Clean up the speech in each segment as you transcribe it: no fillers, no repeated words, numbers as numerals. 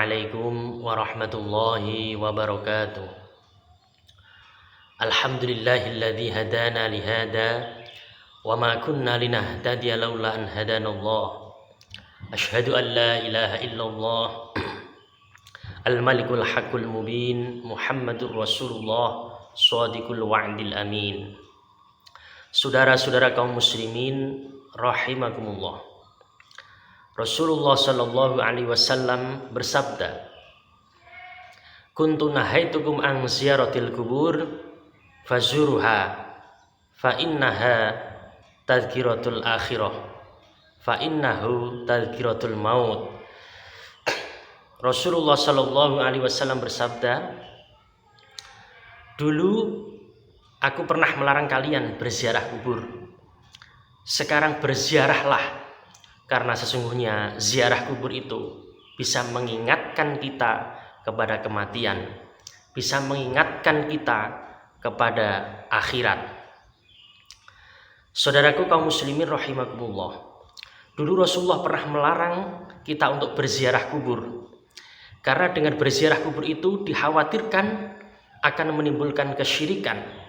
Assalamualaikum warahmatullahi wabarakatuh. Alhamdulillahilladzi hadana lihada wa ma kunna linahtadiya laula an hadanallah. Asyhadu an la ilaha illallah al-malikul haqqul mubin Muhammadur Rasulullah shadiqul wa'dil amin. Saudara-saudara kaum muslimin rahimakumullah. Rasulullah sallallahu alaihi wasallam bersabda, "Kuntu nahaitukum an ziyaratil kubur fazuruha fa innaha tadhkiratul akhirah fa innahu tadhkiratul maut." Rasulullah sallallahu alaihi wasallam bersabda, "Dulu aku pernah melarang kalian berziarah kubur. Sekarang berziarahlah, karena sesungguhnya ziarah kubur itu bisa mengingatkan kita kepada kematian, bisa mengingatkan kita kepada akhirat." Saudaraku kaum muslimin rahimakumullah, dulu Rasulullah pernah melarang kita untuk berziarah kubur, karena dengan berziarah kubur itu dikhawatirkan akan menimbulkan kesyirikan,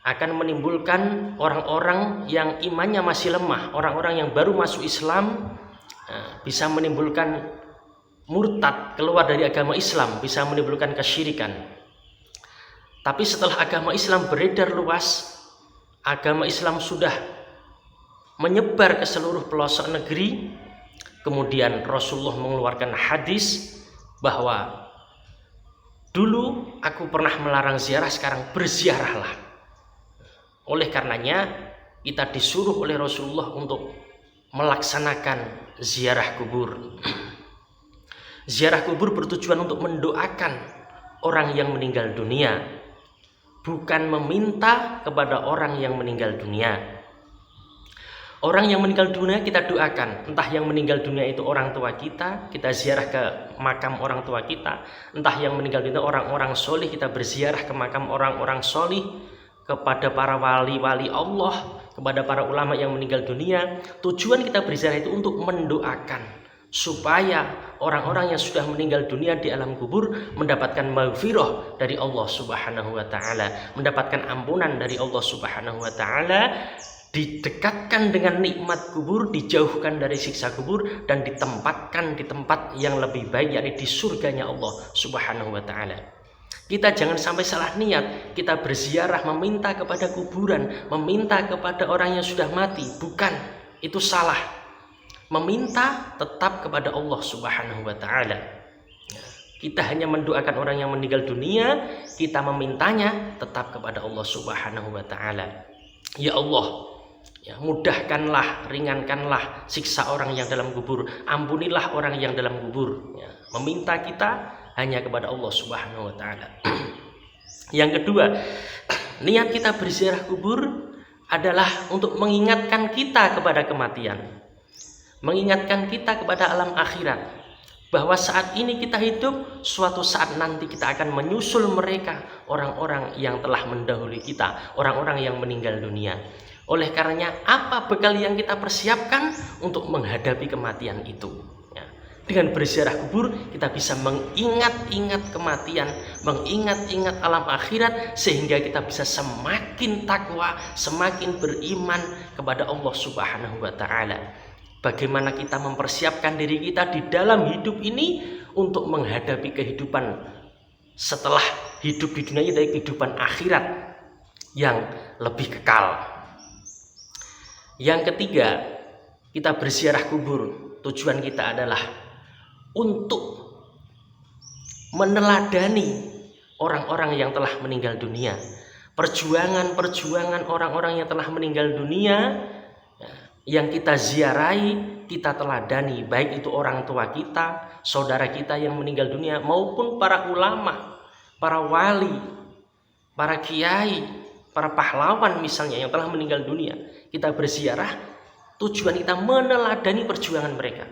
akan menimbulkan orang-orang yang imannya masih lemah, orang-orang yang baru masuk Islam, bisa menimbulkan murtad, keluar dari agama Islam, bisa menimbulkan kesyirikan. Tapi setelah agama Islam beredar luas, agama Islam sudah menyebar ke seluruh pelosok negeri, kemudian Rasulullah mengeluarkan hadis bahwa dulu aku pernah melarang ziarah, sekarang berziarahlah. Oleh karenanya kita disuruh oleh Rasulullah untuk melaksanakan ziarah kubur. Ziarah kubur bertujuan untuk mendoakan orang yang meninggal dunia, bukan meminta kepada orang yang meninggal dunia. Orang yang meninggal dunia kita doakan, entah yang meninggal dunia itu orang tua kita ziarah ke makam orang tua kita, entah yang meninggal dunia orang-orang solih, kita berziarah ke makam orang-orang solih, kepada para wali-wali Allah, kepada para ulama yang meninggal dunia. Tujuan kita berziarah itu untuk mendoakan supaya orang-orang yang sudah meninggal dunia di alam kubur mendapatkan maghfirah dari Allah Subhanahu wa taala, mendapatkan ampunan dari Allah Subhanahu wa taala, didekatkan dengan nikmat kubur, dijauhkan dari siksa kubur, dan ditempatkan di tempat yang lebih baik, yakni di surganya Allah Subhanahu wa taala. Kita jangan sampai salah niat, kita berziarah meminta kepada kuburan, meminta kepada orang yang sudah mati. Bukan, itu salah. Meminta tetap kepada Allah Subhanahu wa taala. Kita hanya mendoakan orang yang meninggal dunia, kita memintanya tetap kepada Allah Subhanahu wa taala. Ya Allah, ya, mudahkanlah, ringankanlah siksa orang yang dalam kubur, ampunilah orang yang dalam kubur. Ya, meminta kita hanya kepada Allah Subhanahu wa taala. Yang kedua, niat kita berziarah kubur adalah untuk mengingatkan kita kepada kematian, mengingatkan kita kepada alam akhirat, bahwa saat ini kita hidup, suatu saat nanti kita akan menyusul mereka, orang-orang yang telah mendahului kita, orang-orang yang meninggal dunia. Oleh karenanya, apa bekal yang kita persiapkan untuk menghadapi kematian itu? Dengan berziarah kubur kita bisa mengingat-ingat kematian, mengingat-ingat alam akhirat, sehingga kita bisa semakin takwa, semakin beriman kepada Allah Subhanahu wa taala. Bagaimana kita mempersiapkan diri kita di dalam hidup ini untuk menghadapi kehidupan setelah hidup di dunia ini, kehidupan akhirat yang lebih kekal. Yang ketiga, kita berziarah kubur, tujuan kita adalah untuk meneladani orang-orang yang telah meninggal dunia. Perjuangan orang-orang yang telah meninggal dunia yang kita ziarahi, kita teladani, baik itu orang tua kita, saudara kita yang meninggal dunia, maupun para ulama, para wali, para kiai, para pahlawan misalnya yang telah meninggal dunia. Kita berziarah, tujuan kita meneladani perjuangan mereka.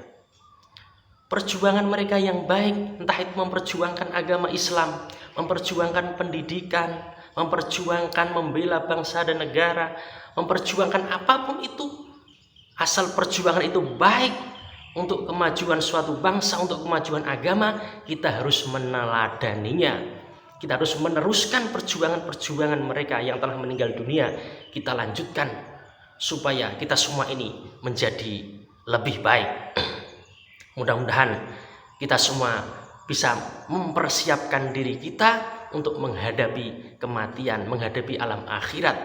Perjuangan mereka yang baik, entah itu memperjuangkan agama Islam, memperjuangkan pendidikan, memperjuangkan membela bangsa dan negara, memperjuangkan apapun itu, asal perjuangan itu baik, untuk kemajuan suatu bangsa, untuk kemajuan agama, kita harus meneladaninya. Kita harus meneruskan perjuangan-perjuangan mereka yang telah meninggal dunia. Kita lanjutkan supaya kita semua ini menjadi lebih baik. Mudah-mudahan kita semua bisa mempersiapkan diri kita untuk menghadapi kematian, menghadapi alam akhirat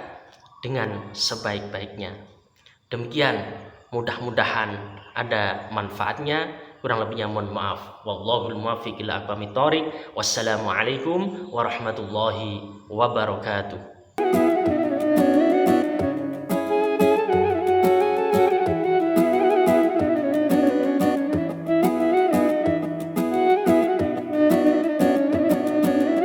dengan sebaik-baiknya. Demikian, mudah-mudahan ada manfaatnya. Kurang lebihnya mohon maaf. Wallahul muwaffiq ila aqwamit thoriq. Wassalamualaikum warahmatullahi wabarakatuh.